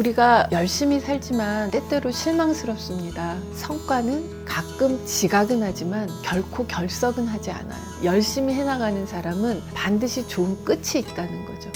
우리가 열심히 살지만 때때로 실망스럽습니다. 성과는 가끔 지각은 하지만 결코 결석은 하지 않아요. 열심히 해나가는 사람은 반드시 좋은 끝이 있다는 거죠.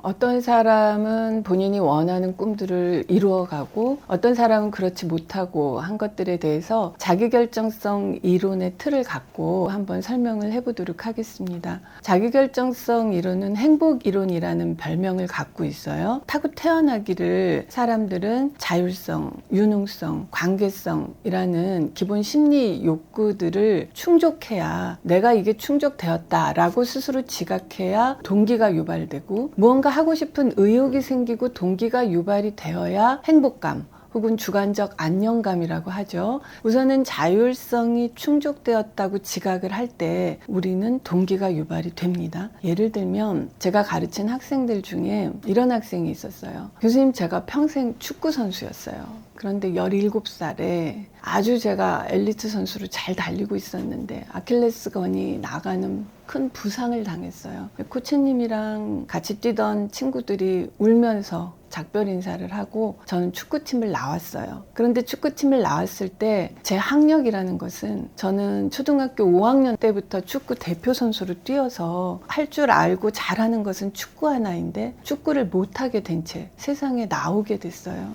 어떤 사람은 본인이 원하는 꿈들을 이루어가고 어떤 사람은 그렇지 못하고 한 것들에 대해서 자기결정성 이론의 틀을 갖고 한번 설명을 해보도록 하겠습니다. 자기결정성 이론은 행복 이론이라는 별명을 갖고 있어요. 타고 태어나기를 사람들은 자율성, 유능성, 관계성이라는 기본 심리 욕구들을 충족해야 내가 이게 충족되었다라고 스스로 지각해야 동기가 유발되고 무언가 하고 싶은 의욕이 생기고 동기가 유발이 되어야 행복감 혹은 주관적 안정감이라고 하죠. 우선은 자율성이 충족되었다고 지각을 할 때 우리는 동기가 유발이 됩니다. 예를 들면 제가 가르친 학생들 중에 이런 학생이 있었어요. 교수님, 제가 평생 축구 선수였어요. 그런데 17살에 아주 제가 엘리트 선수로 잘 달리고 있었는데 아킬레스건이 나가는 큰 부상을 당했어요. 코치님이랑 같이 뛰던 친구들이 울면서 작별 인사를 하고 저는 축구팀을 나왔어요. 그런데 축구팀을 나왔을 때 제 학력이라는 것은 저는 초등학교 5학년 때부터 축구 대표 선수로 뛰어서 할 줄 알고 잘하는 것은 축구 하나인데 축구를 못하게 된 채 세상에 나오게 됐어요.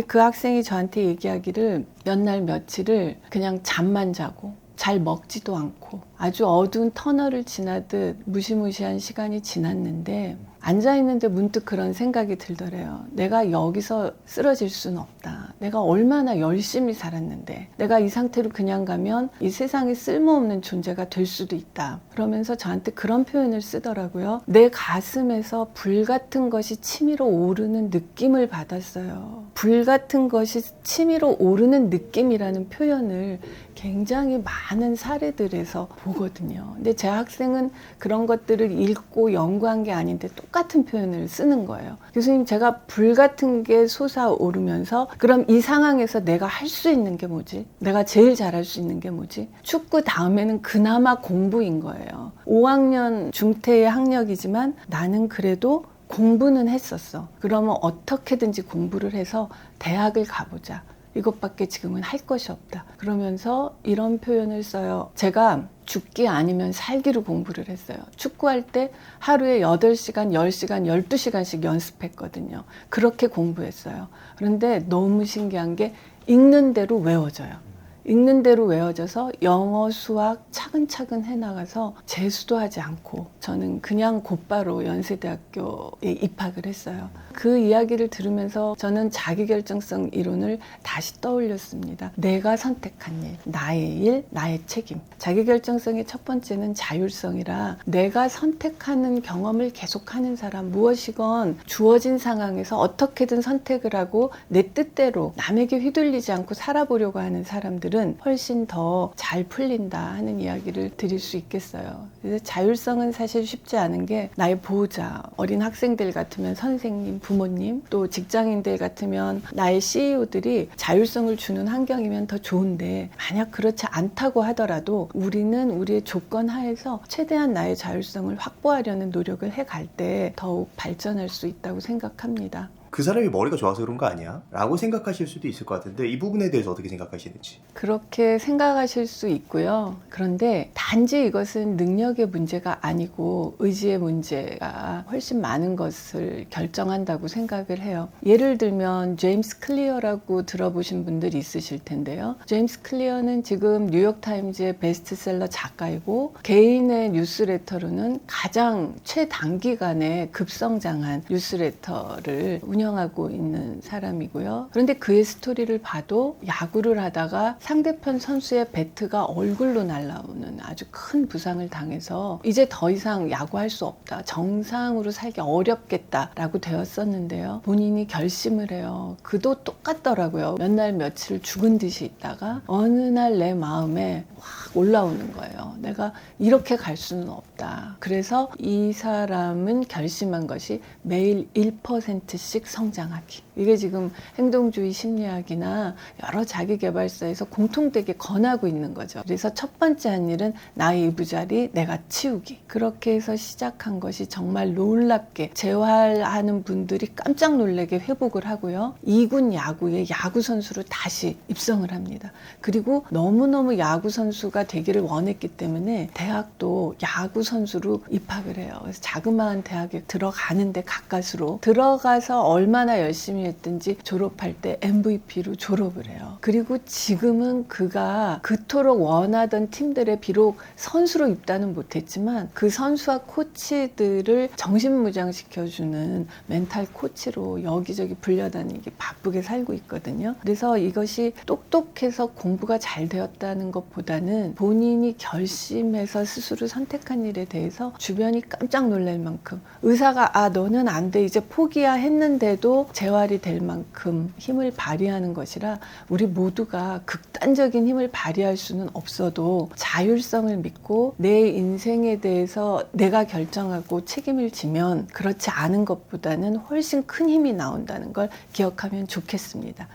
그 학생이 저한테 얘기하기를 몇 날 며칠을 그냥 잠만 자고 잘 먹지도 않고 아주 어두운 터널을 지나듯 무시무시한 시간이 지났는데 앉아있는데 문득 그런 생각이 들더래요. 내가 여기서 쓰러질 수는 없다. 내가 얼마나 열심히 살았는데 내가 이 상태로 그냥 가면 이 세상에 쓸모없는 존재가 될 수도 있다. 그러면서 저한테 그런 표현을 쓰더라고요. 내 가슴에서 불 같은 것이 치밀어 오르는 느낌을 받았어요. 불 같은 것이 치밀어 오르는 느낌이라는 표현을 굉장히 많은 사례들에서 보거든요. 근데 제 학생은 그런 것들을 읽고 연구한 게 아닌데 똑같은 표현을 쓰는 거예요. 교수님, 제가 불 같은 게 솟아오르면서 그럼 이 상황에서 내가 할 수 있는 게 뭐지? 내가 제일 잘할 수 있는 게 뭐지? 축구 다음에는 그나마 공부인 거예요. 5학년 중퇴의 학력이지만 나는 그래도 공부는 했었어. 그러면 어떻게든지 공부를 해서 대학을 가보자. 이것밖에 지금은 할 것이 없다. 그러면서 이런 표현을 써요. 제가 죽기 아니면 살기로 공부를 했어요. 축구할 때 하루에 8시간, 10시간, 12시간씩 연습했거든요. 그렇게 공부했어요. 그런데 너무 신기한 게 읽는 대로 외워져요. 읽는 대로 외워져서 영어, 수학 차근차근 해나가서 재수도 하지 않고 저는 그냥 곧바로 연세대학교에 입학을 했어요. 그 이야기를 들으면서 저는 자기결정성 이론을 다시 떠올렸습니다. 내가 선택한 일, 나의 일, 나의 책임. 자기결정성의 첫 번째는 자율성이라 내가 선택하는 경험을 계속하는 사람, 무엇이건 주어진 상황에서 어떻게든 선택을 하고 내 뜻대로 남에게 휘둘리지 않고 살아보려고 하는 사람들은 훨씬 더 잘 풀린다 하는 이야기를 드릴 수 있겠어요. 그래서 자율성은 사실 쉽지 않은 게 나의 보호자, 어린 학생들 같으면 선생님, 부모님, 또 직장인들 같으면 나의 CEO들이 자율성을 주는 환경이면 더 좋은데 만약 그렇지 않다고 하더라도 우리는 우리의 조건 하에서 최대한 나의 자율성을 확보하려는 노력을 해갈 때 더욱 발전할 수 있다고 생각합니다. 그 사람이 머리가 좋아서 그런 거 아니야? 라고 생각하실 수도 있을 것 같은데 이 부분에 대해서 어떻게 생각하시는지. 그렇게 생각하실 수 있고요. 그런데 단지 이것은 능력의 문제가 아니고 의지의 문제가 훨씬 많은 것을 결정한다고 생각을 해요. 예를 들면 제임스 클리어라고 들어보신 분들이 있으실 텐데요. 제임스 클리어는 지금 뉴욕타임즈의 베스트셀러 작가이고 개인의 뉴스레터로는 가장 최단기간에 급성장한 뉴스레터를 운영하고 있는 사람이고요. 그런데 그의 스토리를 봐도 야구를 하다가 상대편 선수의 배트가 얼굴로 날아오는 아주 큰 부상을 당해서 이제 더 이상 야구할 수 없다. 정상으로 살기 어렵겠다라고 되었었는데요. 본인이 결심을 해요. 그도 똑같더라고요. 몇 날 며칠 죽은 듯이 있다가 어느 날 내 마음에 확 올라오는 거예요. 내가 이렇게 갈 수는 없다. 그래서 이 사람은 결심한 것이 매일 1%씩 성장하기. 이게 지금 행동주의 심리학이나 여러 자기계발서에서 공통되게 권하고 있는 거죠. 그래서 첫 번째 한 일은 나의 이부자리 내가 치우기. 그렇게 해서 시작한 것이 정말 놀랍게 재활하는 분들이 깜짝 놀라게 회복을 하고요. 2군 야구에 야구 선수로 다시 입성을 합니다. 그리고 너무너무 야구 선수가 되기를 원했기 때문에 대학도 야구 선수로 입학을 해요. 그래서 자그마한 대학에 들어가는데 가까스로 들어가서 얼마나 열심히 했든지 졸업할 때 MVP로 졸업을 해요. 그리고 지금은 그가 그토록 원하던 팀들에 비록 선수로 입단은 못했지만 그 선수와 코치들을 정신무장시켜주는 멘탈 코치로 여기저기 불려다니기 바쁘게 살고 있거든요. 그래서 이것이 똑똑해서 공부가 잘 되었다는 것보다는 본인이 결심해서 스스로 선택한 일에 대해서 주변이 깜짝 놀랄 만큼 의사가 너는 안 돼 이제 포기야 했는데도 재활이 될 만큼 힘을 발휘하는 것이라 우리 모두가 극단적인 힘을 발휘할 수는 없어도 자율성을 믿고 내 인생에 대해서 내가 결정하고 책임을 지면 그렇지 않은 것보다는 훨씬 큰 힘이 나온다는 걸 기억하면 좋겠습니다.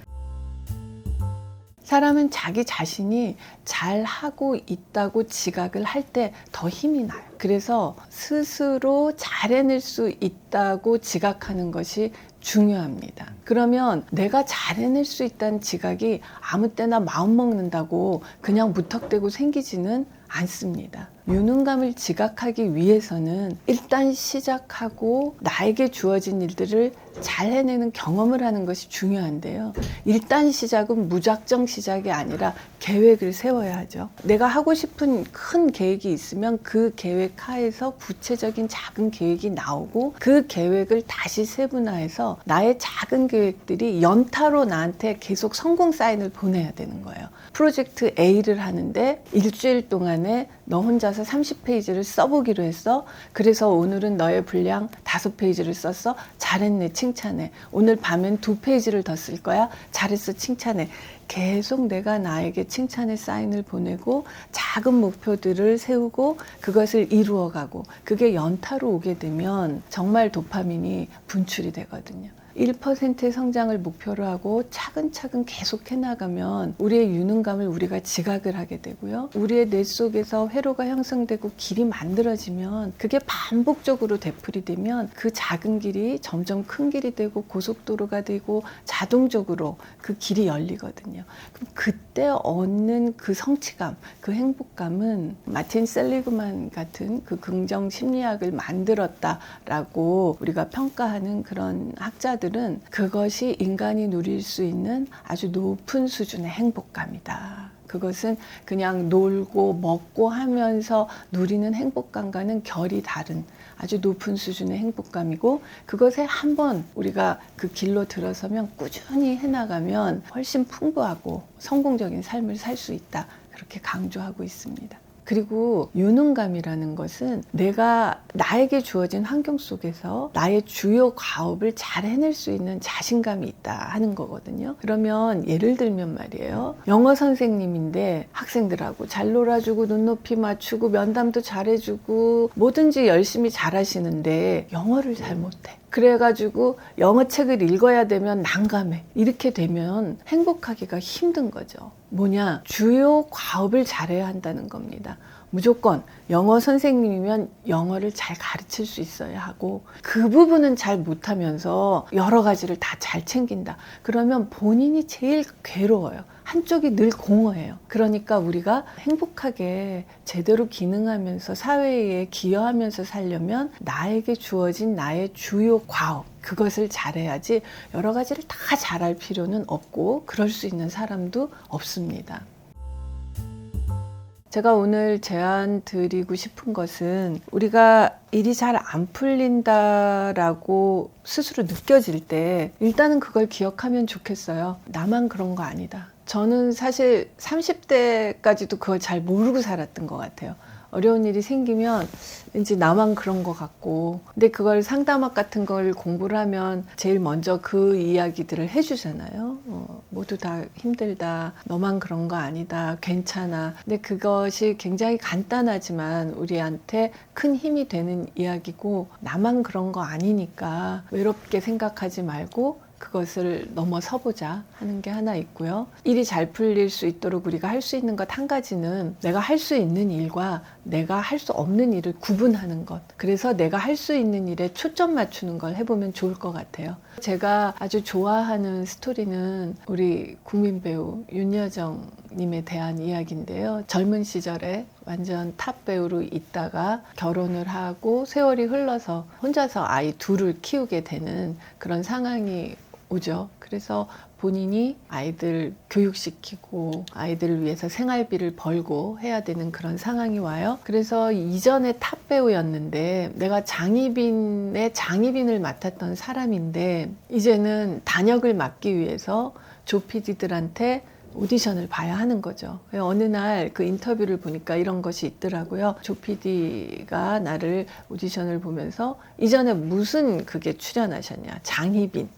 사람은 자기 자신이 잘하고 있다고 지각을 할 때 더 힘이 나요. 그래서 스스로 잘 해낼 수 있다고 지각하는 것이 중요합니다. 그러면 내가 잘 해낼 수 있다는 지각이 아무 때나 마음 먹는다고 그냥 무턱대고 생기지는 않습니다. 유능감을 지각하기 위해서는 일단 시작하고 나에게 주어진 일들을 잘 해내는 경험을 하는 것이 중요한데요. 일단 시작은 무작정 시작이 아니라 계획을 세워야 하죠. 내가 하고 싶은 큰 계획이 있으면 그 계획 하에서 구체적인 작은 계획이 나오고 그 계획을 다시 세분화해서 나의 작은 계획들이 연타로 나한테 계속 성공 사인을 보내야 되는 거예요. 프로젝트 A를 하는데 일주일 동안에 너 혼자서 30페이지를 써보기로 했어. 그래서 오늘은 너의 분량 5페이지를 썼어. 잘했네, 칭찬해. 오늘 밤엔 2페이지를 더 쓸 거야. 잘했어, 칭찬해. 계속 내가 나에게 칭찬의 사인을 보내고 작은 목표들을 세우고 그것을 이루어가고 그게 연타로 오게 되면 정말 도파민이 분출이 되거든요. 1%의 성장을 목표로 하고 차근차근 계속 해나가면 우리의 유능감을 우리가 지각을 하게 되고요. 우리의 뇌 속에서 회로가 형성되고 길이 만들어지면 그게 반복적으로 되풀이 되면 그 작은 길이 점점 큰 길이 되고 고속도로가 되고 자동적으로 그 길이 열리거든요. 그럼 그때 얻는 그 성취감, 그 행복감은 마틴 셀리그만 같은 그 긍정 심리학을 만들었다라고 우리가 평가하는 그런 학자들은 그것이 인간이 누릴 수 있는 아주 높은 수준의 행복감이다. 그것은 그냥 놀고 먹고 하면서 누리는 행복감과는 결이 다른 아주 높은 수준의 행복감이고 그것에 한번 우리가 그 길로 들어서면 꾸준히 해나가면 훨씬 풍부하고 성공적인 삶을 살 수 있다. 그렇게 강조하고 있습니다. 그리고 유능감이라는 것은 내가 나에게 주어진 환경 속에서 나의 주요 과업을 잘 해낼 수 있는 자신감이 있다 하는 거거든요. 그러면 예를 들면 말이에요. 영어 선생님인데 학생들하고 잘 놀아주고 눈높이 맞추고 면담도 잘해주고 뭐든지 열심히 잘하시는데 영어를 잘 못해. 그래가지고 영어 책을 읽어야 되면 난감해. 이렇게 되면 행복하기가 힘든 거죠. 뭐냐? 주요 과업을 잘해야 한다는 겁니다. 무조건 영어 선생님이면 영어를 잘 가르칠 수 있어야 하고 그 부분은 잘 못하면서 여러 가지를 다 잘 챙긴다. 그러면 본인이 제일 괴로워요. 한쪽이 늘 공허해요. 그러니까 우리가 행복하게 제대로 기능하면서 사회에 기여하면서 살려면 나에게 주어진 나의 주요 과업 그것을 잘해야지 여러 가지를 다 잘할 필요는 없고 그럴 수 있는 사람도 없습니다. 제가 오늘 제안 드리고 싶은 것은 우리가 일이 잘 안 풀린다라고 스스로 느껴질 때 일단은 그걸 기억하면 좋겠어요. 나만 그런 거 아니다. 저는 사실 30대까지도 그걸 잘 모르고 살았던 것 같아요. 어려운 일이 생기면 왠지 나만 그런 것 같고, 근데 그걸 상담학 같은 걸 공부를 하면 제일 먼저 그 이야기들을 해주잖아요. 모두 다 힘들다, 너만 그런 거 아니다, 괜찮아. 근데 그것이 굉장히 간단하지만 우리한테 큰 힘이 되는 이야기고, 나만 그런 거 아니니까 외롭게 생각하지 말고 그것을 넘어서보자 하는 게 하나 있고요. 일이 잘 풀릴 수 있도록 우리가 할 수 있는 것 한 가지는 내가 할 수 있는 일과 내가 할 수 없는 일을 구분하는 것. 그래서 내가 할 수 있는 일에 초점 맞추는 걸 해보면 좋을 것 같아요. 제가 아주 좋아하는 스토리는 우리 국민 배우 윤여정 님에 대한 이야기인데요. 젊은 시절에 완전 탑 배우로 있다가 결혼을 하고 세월이 흘러서 혼자서 아이 둘을 키우게 되는 그런 상황이 오죠. 그래서 본인이 아이들 교육시키고 아이들을 위해서 생활비를 벌고 해야 되는 그런 상황이 와요. 그래서 이전에 탑 배우였는데 내가 장희빈의 장희빈을 맡았던 사람인데 이제는 단역을 맡기 위해서 조피디들한테 오디션을 봐야 하는 거죠. 어느 날 그 인터뷰를 보니까 이런 것이 있더라고요. 조피디가 나를 오디션을 보면서 이전에 무슨 그게 출연하셨냐. 장희빈.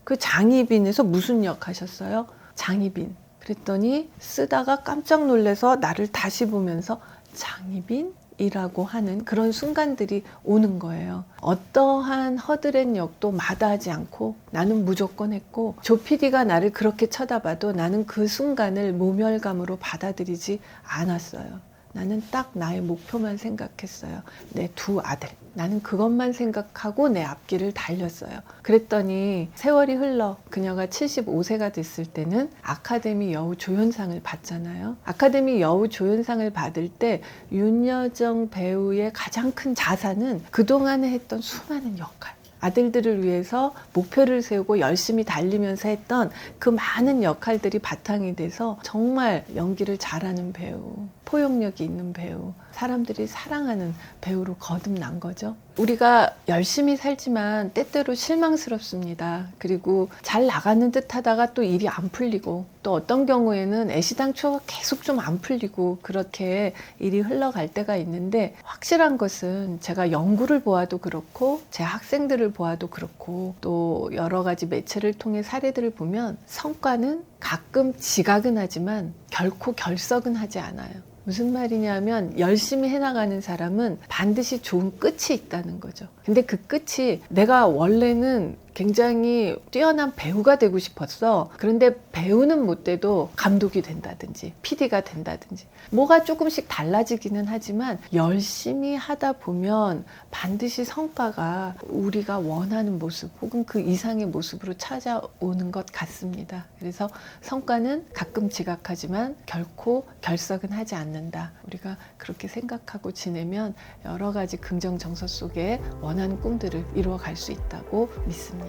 그 장희빈에서 무슨 역 하셨어요? 장희빈. 그랬더니 쓰다가 깜짝 놀라서 나를 다시 보면서 장희빈? 이라고 하는 그런 순간들이 오는 거예요. 어떠한 허드렛 역도 마다하지 않고 나는 무조건 했고, 조 PD가 나를 그렇게 쳐다봐도 나는 그 순간을 모멸감으로 받아들이지 않았어요. 나는 딱 나의 목표만 생각했어요. 내 두 아들. 나는 그것만 생각하고 내 앞길을 달렸어요. 그랬더니 세월이 흘러 그녀가 75세가 됐을 때는 아카데미 여우 조연상을 받잖아요. 아카데미 여우 조연상을 받을 때 윤여정 배우의 가장 큰 자산은 그동안에 했던 수많은 역할, 아들들을 위해서 목표를 세우고 열심히 달리면서 했던 그 많은 역할들이 바탕이 돼서 정말 연기를 잘하는 배우, 포용력이 있는 배우, 사람들이 사랑하는 배우로 거듭난 거죠. 우리가 열심히 살지만 때때로 실망스럽습니다. 그리고 잘 나가는 듯 하다가 또 일이 안 풀리고, 또 어떤 경우에는 애시당초가 계속 좀 안 풀리고 그렇게 일이 흘러갈 때가 있는데, 확실한 것은 제가 연구를 보아도 그렇고 제 학생들을 보아도 그렇고 또 여러 가지 매체를 통해 사례들을 보면 성과는 가끔 지각은 하지만 결코 결석은 하지 않아요. 무슨 말이냐면 열심히 해나가는 사람은 반드시 좋은 끝이 있다는 거죠. 근데 그 끝이 내가 원래는 굉장히 뛰어난 배우가 되고 싶었어. 그런데 배우는 못 돼도 감독이 된다든지 PD가 된다든지 뭐가 조금씩 달라지기는 하지만 열심히 하다 보면 반드시 성과가 우리가 원하는 모습 혹은 그 이상의 모습으로 찾아오는 것 같습니다. 그래서 성과는 가끔 지각하지만 결코 결석은 하지 않는다. 우리가 그렇게 생각하고 지내면 여러 가지 긍정 정서 속에 원하는 꿈들을 이루어갈 수 있다고 믿습니다.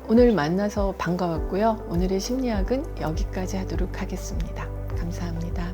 오늘 만나서 반가웠고요. 오늘의 심리학은 여기까지 하도록 하겠습니다. 감사합니다.